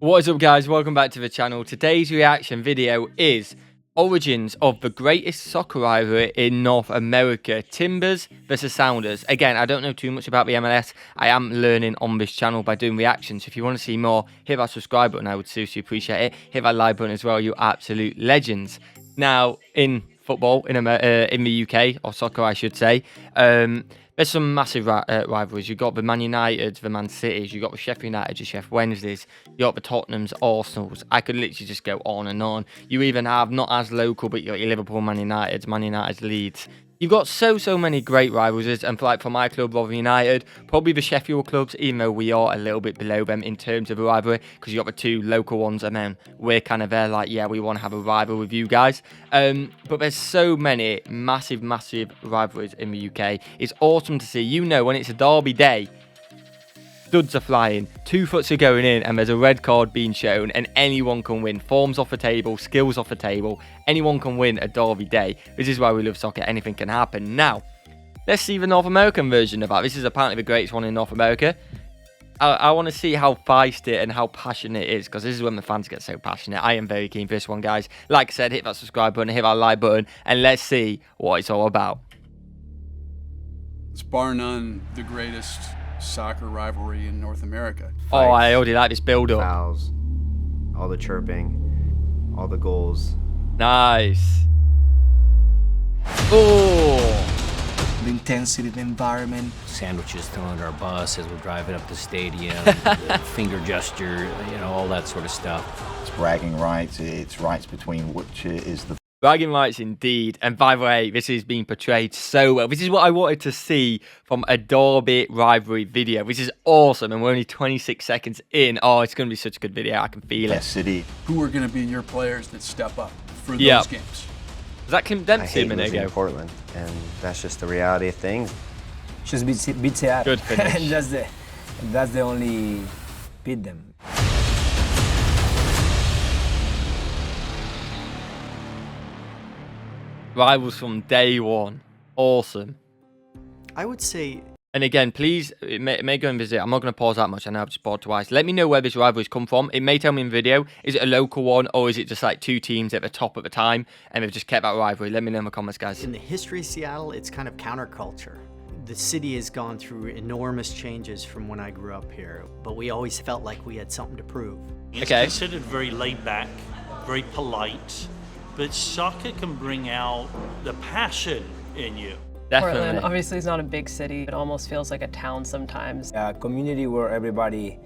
What is up, guys? Welcome back to the channel. Today's reaction video is origins of the greatest soccer rivalry in North America, Timbers versus Sounders. Again, I don't know too much about the MLS. I am learning on this channel by doing reactions. If you want to see more, hit that subscribe button. I would seriously appreciate it. Hit that like button as well. You absolute legends. Now, in football in the UK, or soccer I should say, there's some massive rivalries. You've got the Man United, the Man Cities, you've got the Sheffield United, the Sheffield Wednesdays, you've got the Tottenhams, Arsenals. I could literally just go on and on. You even have, not as local, but you got your Liverpool, Man United, Leeds. You've got so many great rivalries, and for my club, Rivalry United, probably the Sheffield clubs, even though we are a little bit below them in terms of a rivalry, because you got the two local ones, and then we're kind of there like, yeah, we want to have a rival with you guys. But there's so many massive rivalries in the UK. It's awesome to see. You know, when it's a derby day, studs are flying, 2 foots are going in, and there's a red card being shown, and anyone can win. Forms off the table, skills off the table, anyone can win a derby day. This is why we love soccer. Anything can happen. Now, let's see the North American version of that. This is apparently the greatest one in North America. I want to see how feisty and how passionate it is, because this is when the fans get so passionate. I am very keen for this one, guys. Like I said, hit that subscribe button, hit that like button, and let's see what it's all about. It's bar none the greatest soccer rivalry in North America. Oh, I already like this build-up. Fouls, all the chirping, all the goals. Nice. Oh. The intensity of the environment. Sandwiches thrown under our bus as we're driving up the stadium, the finger gesture, you know, all that sort of stuff. It's bragging rights, it's rights between which is the... Bragging rights indeed. And by the way, this is being portrayed so well. This is what I wanted to see from a derby rivalry video. This is awesome, and we're only 26 seconds in. Oh, it's going to be such a good video. I can feel it. City. Who are going to be your players that step up for those games? Was that Kim Dempsey I a minute ago? Portland, and that's just the reality of things. Just beat Seattle. Good finish. And that's the only beat them. Rivals from day one. Awesome. I would say... And again, please, it may go and visit. I'm not going to pause that much. I know I've just paused twice. Let me know where this rivalry's come from. It may tell me in the video. Is it a local one, or is it just like two teams at the top at the time, and they've just kept that rivalry? Let me know in the comments, guys. In the history of Seattle, it's kind of counterculture. The city has gone through enormous changes from when I grew up here, but we always felt like we had something to prove. It's considered very laid back, very polite, but soccer can bring out the passion in you. Definitely. Portland obviously is not a big city. It almost feels like a town sometimes. A community where everybody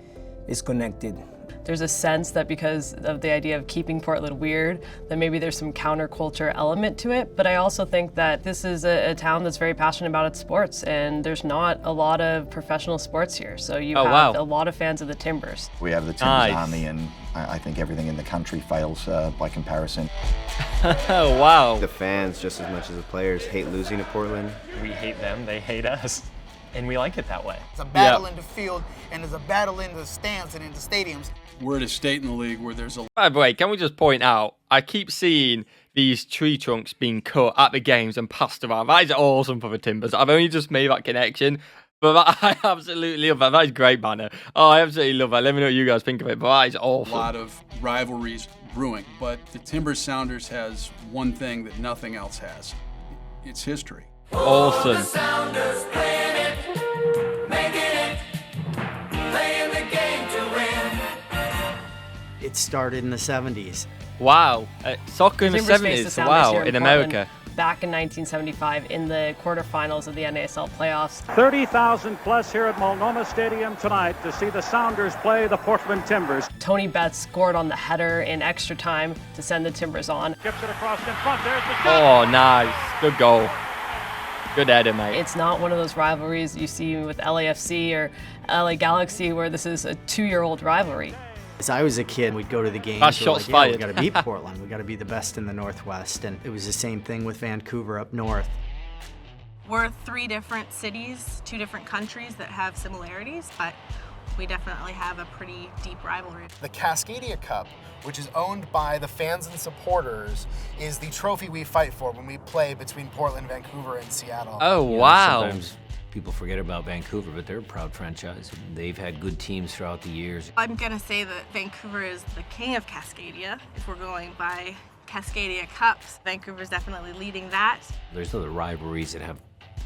is connected. There's a sense that because of the idea of keeping Portland weird, that maybe there's some counterculture element to it. But I also think that this is a town that's very passionate about its sports, and there's not a lot of professional sports here. So you have a lot of fans of the Timbers. We have the Timbers Army, and I think everything in the country fails by comparison. Oh, wow. The fans, just as much as the players, hate losing to Portland. We hate them, they hate us, and we like it that way. It's a battle in the field, and there's a battle in the stands and in the stadiums. We're at a state in the league where there's a... By the way, can we just point out, I keep seeing these tree trunks being cut at the games and passed around. That is awesome for the Timbers. I've only just made that connection, but I absolutely love that. That is great banner. Oh, I absolutely love that. Let me know what you guys think of it, but that is awesome. A lot of rivalries brewing, but the Timbers Sounders has one thing that nothing else has. It's history. Awesome. It started in the 70s. Wow. Soccer in the 70s. Wow, in America. Back in 1975 in the quarterfinals of the NASL playoffs. 30,000 plus here at Multnomah Stadium tonight to see the Sounders play the Portland Timbers. Tony Betts scored on the header in extra time to send the Timbers on. Gets it across in front. There's the shot. Oh, nice. Good goal. Good header, mate. It's not one of those rivalries you see with LAFC or LA Galaxy where this is a 2-year-old rivalry. As I was a kid, we'd go to the games. Last shots fired. fired. We got to beat Portland. We got to be the best in the Northwest, and it was the same thing with Vancouver up north. We're 3 different cities, 2 different countries that have similarities, but we definitely have a pretty deep rivalry. The Cascadia Cup, which is owned by the fans and supporters, is the trophy we fight for when we play between Portland, Vancouver, and Seattle. Oh, wow. Sometimes People forget about Vancouver, but they're a proud franchise. They've had good teams throughout the years. I'm gonna say that Vancouver is the king of Cascadia. If we're going by Cascadia Cups, Vancouver's definitely leading that. There's other rivalries that have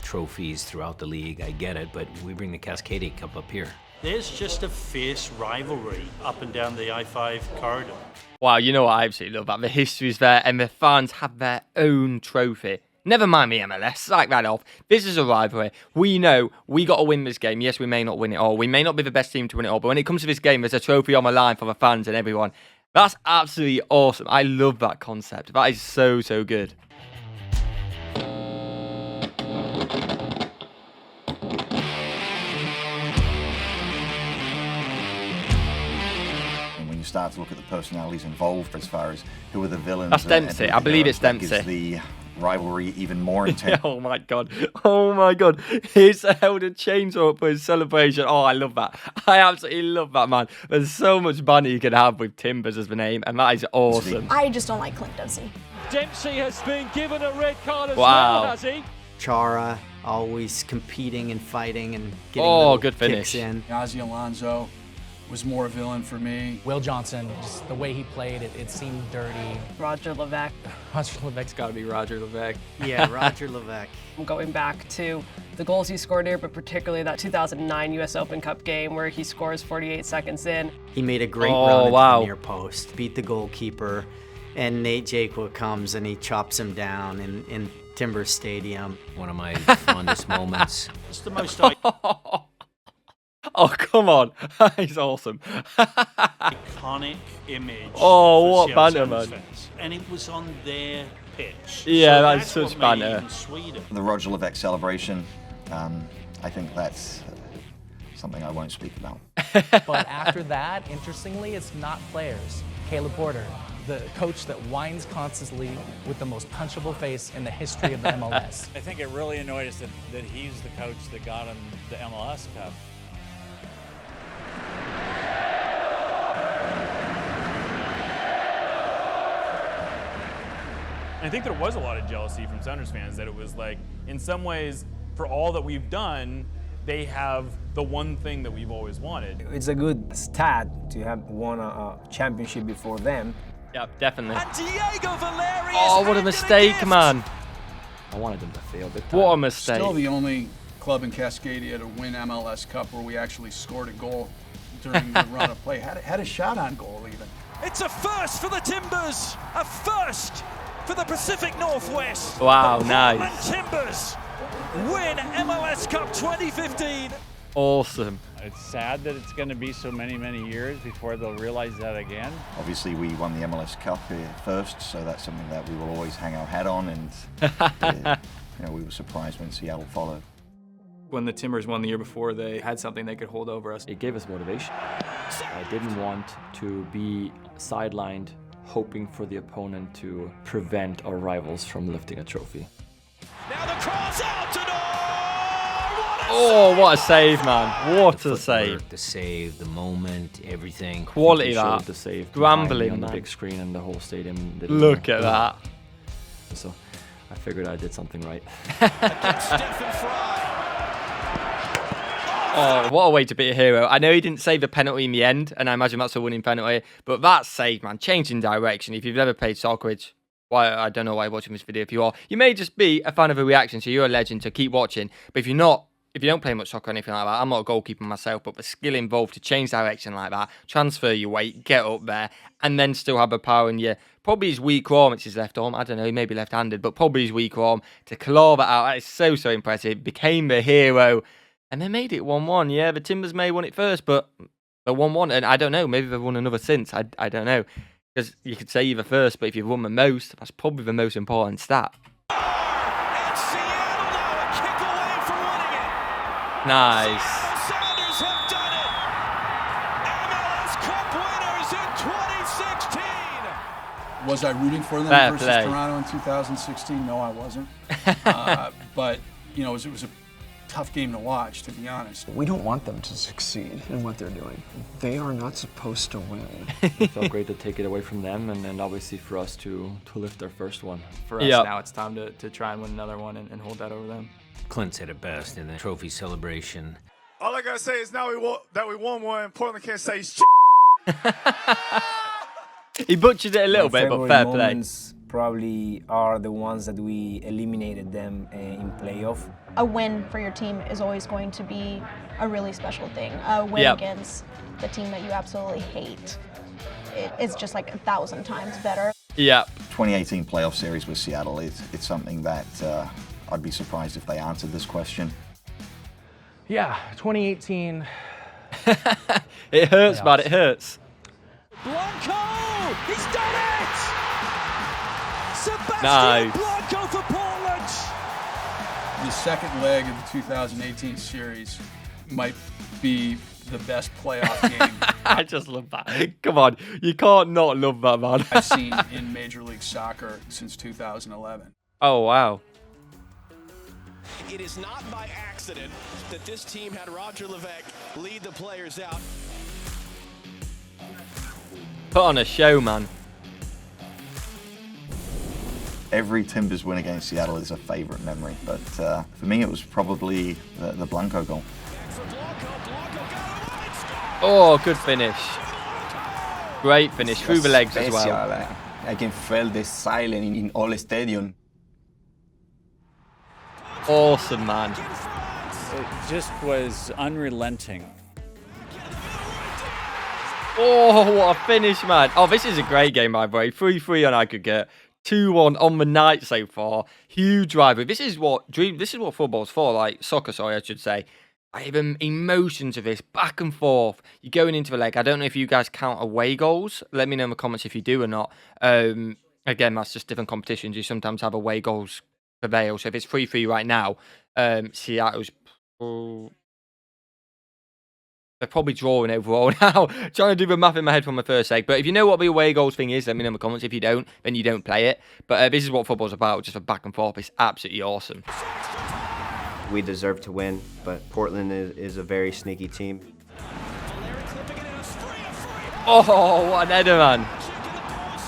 trophies throughout the league, I get it, but we bring the Cascadia Cup up here. There's just a fierce rivalry up and down the I-5 corridor. Wow, you know what I absolutely love about the history's there, and the fans have their own trophy. Never mind the MLS, sack that off. This is a rivalry. We know we got to win this game. Yes, we may not win it all. We may not be the best team to win it all, but when it comes to this game, there's a trophy on the line for the fans and everyone. That's absolutely awesome. I love that concept. That is so, so good. You start to look at the personalities involved as far as who are the villains. That's Dempsey. I believe it's Dempsey. Gives the rivalry even more intense. Oh my god. Oh my god. He's held a chainsaw up for his celebration. Oh, I love that. I absolutely love that, man. There's so much banter you can have with Timbers as the name, and that is awesome. I just don't like Clint Dempsey. Dempsey has been given a red card as well, has he? Chara, always competing and fighting and getting good finish. kicks in. Ozzie Alonso was more a villain for me. Will Johnson, just the way he played, it seemed dirty. Roger Levesque. Roger Levesque's got to be Roger Levesque. Yeah, Roger Levesque. I'm going back to the goals he scored here, but particularly that 2009 US Open Cup game where he scores 48 seconds in. He made a great run at the near post, beat the goalkeeper, and Nate Jakwa comes and he chops him down in Timber Stadium. One of my fondest moments. It's the most Oh, come on. He's awesome. iconic image. Oh, for what Seattle banter, man. fans. And it was on their pitch. Yeah, so that's what such made it banter. even sweeter. The Roger Levesque celebration, I think that's something I won't speak about. But after that, interestingly, it's not players. Caleb Porter, the coach that whines constantly with the most punchable face in the history of the MLS. I think it really annoyed us that he's the coach that got him the MLS Cup. And I think there was a lot of jealousy from Sounders fans that it was like, in some ways, for all that we've done, they have the one thing that we've always wanted. It's a good stat to have won a championship before them. Yeah, definitely. And Diego Valeri Oh, what a mistake, man. I wanted them to fail big time. What a mistake. Still the only club in Cascadia to win MLS Cup where we actually scored a goal during the run of play. Had a shot on goal even. It's a first for the Timbers, a first for the Pacific Northwest. Wow, the nice. Portland Timbers win MLS Cup 2015. Awesome. It's sad that it's going to be so many years before they'll realize that again. Obviously, we won the MLS Cup here first, so that's something that we will always hang our hat on, and we were surprised when Seattle followed. When the Timbers won the year before, they had something they could hold over us. It gave us motivation. I didn't want to be sidelined hoping for the opponent to prevent our rivals from lifting a trophy. Now the cross out to Oh, what a save, man. What a save. The save, the moment, everything. Quality that. The save. Grambling on the man. big screen and the whole stadium. Look at that. So I figured I did something right. Oh, what a way to be a hero. I know he didn't save the penalty in the end, and I imagine that's a winning penalty, but that save, man, changing direction. If you've never played soccer, I don't know why you're watching this video. If you are, you may just be a fan of a reaction, so you're a legend, so keep watching. But if you're not, if you don't play much soccer or anything like that, I'm not a goalkeeper myself, but the skill involved to change direction like that, transfer your weight, get up there, and then still have the power in your, probably his weak arm, it's his left arm, I don't know, he may be left-handed, but probably his weak arm, to claw that out, that is so, so impressive. Became the hero, and they made it 1-1. Yeah, the Timbers may have won it first, but they 1-1, and I don't know, maybe they've won another since, I don't know. Because you could say you're the first, but if you've won the most, that's probably the most important stat. Nice. Sounders have done it. MLS Cup winners in 2016. Was I rooting for them Fair versus play. Toronto in 2016? No, I wasn't. But you know, it was a tough game to watch, to be honest. We don't want them to succeed in what they're doing. They are not supposed to win. It felt great to take it away from them, and then obviously for us to lift their first one. For us now, it's time to try and win another one and hold that over them. Clint said it best in the trophy celebration. All I gotta say is now that we won one, Portland can't say shit. He butchered it a little bit, but fair play. Moments probably are the ones that we eliminated them in playoff. A win for your team is always going to be a really special thing. A win against the team that you absolutely hate, it's just like 1,000 times better. Yeah. 2018 playoff series with Seattle, it's something that I'd be surprised if they answered this question. Yeah, 2018. It hurts, man, it hurts. Blanco! He's done it! Sebastian Nice. Blanco for Portland! The second leg of the 2018 series might be the best playoff game I just love that. Come on, you can't not love that, man. I've seen in Major League Soccer since 2011. Oh, wow. It is not by accident that this team had Roger Levesque lead the players out. Put on a show, man. Every Timbers win against Seattle is a favorite memory, but for me it was probably the Blanco goal. Oh, good finish. Great finish, through the legs as well. I can feel the silence in all stadium. Awesome, man. It just was unrelenting. Oh, what a finish, man. Oh, this is a great game, by the way. 3-3 on aggregate. 2-1 on the night so far. Huge rivalry. This is what football's for, like soccer, sorry, I should say. I have emotions of this, back and forth. You're going into the leg. I don't know if you guys count away goals. Let me know in the comments if you do or not. Again, that's just different competitions. You sometimes have away goals prevail. So if it's 3-3 right now, Seattle's... They're probably drawing overall now. Trying to do the math in my head from my first leg. But if you know what the away goals thing is, let me know in the comments. If you don't, then you don't play it. But this is what football's about, just a back and forth. It's absolutely awesome. We deserve to win, but Portland is a very sneaky team. Oh, what an header, man.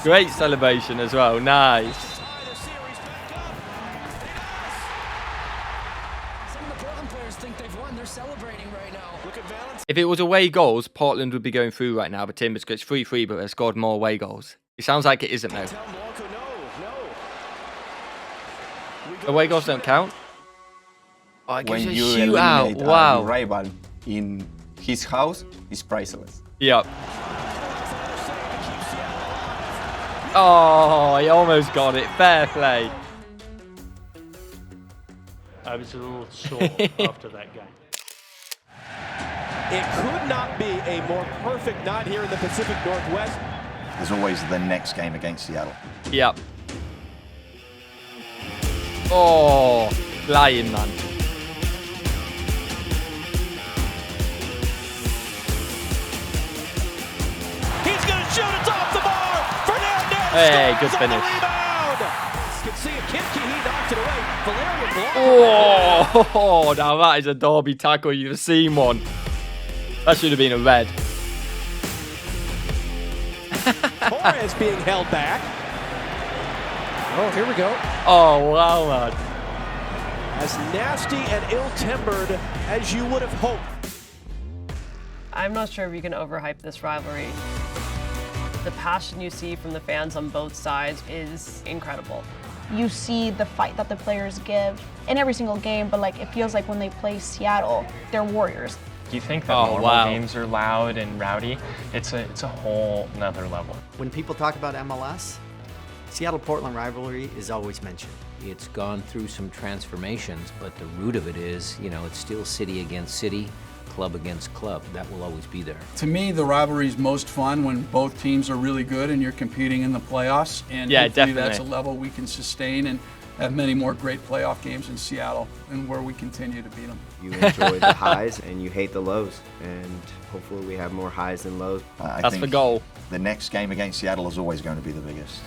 Great celebration as well. Nice. If it was away goals, Portland would be going through right now. The Timbers, because it's 3-3, but they've scored more away goals. It sounds like it isn't, though. Away goals don't count? Oh, it gives When a you shootout. eliminate Wow. a rival in his house, it's priceless. Yep. Oh, he almost got it. Fair play. I was a little sore after that game. It could not be a more perfect night here in the Pacific Northwest. There's always the next game against Seattle. Yep. Oh, flying, man. He's going to shoot it off the bar. Fernandez. Hey, good finish. You can see a Kimke, he knocked it away. Valerian Blanco. Oh, now that is a derby tackle. You've seen one. That should have been a red. Torres being held back. Oh, here we go. Oh, wow, man. As nasty and ill-tempered as you would have hoped. I'm not sure if you can overhype this rivalry. The passion you see from the fans on both sides is incredible. You see the fight that the players give in every single game, but like it feels like when they play Seattle, they're warriors. You think that normal games are loud and rowdy? It's a whole nother level. When people talk about MLS, Seattle-Portland rivalry is always mentioned. It's gone through some transformations, but the root of it is, you know, it's still city against city, club against club. That will always be there. To me, the rivalry is most fun when both teams are really good and you're competing in the playoffs. And yeah, hopefully definitely. that's a level we can sustain and have many more great playoff games in Seattle and where we continue to beat them. You enjoy the highs and you hate the lows, and hopefully we have more highs than lows. That's the goal. The next game against Seattle is always going to be the biggest.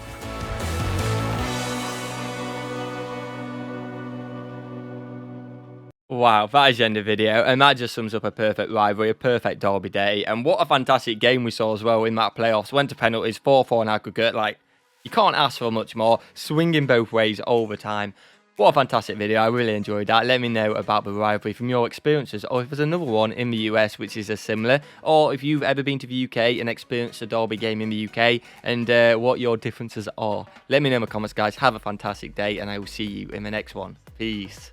Wow, that is the end of the video, and that just sums up a perfect rivalry, a perfect derby day, and what a fantastic game we saw as well in that playoffs. Went to penalties, 4-4 in aggregate. Like, you can't ask for much more. Swinging both ways all the time. What a fantastic video. I really enjoyed that. Let me know about the rivalry from your experiences, or if there's another one in the US which is similar, or if you've ever been to the UK and experienced a derby game in the UK, and what your differences are. Let me know in the comments, guys. Have a fantastic day, and I will see you in the next one. Peace.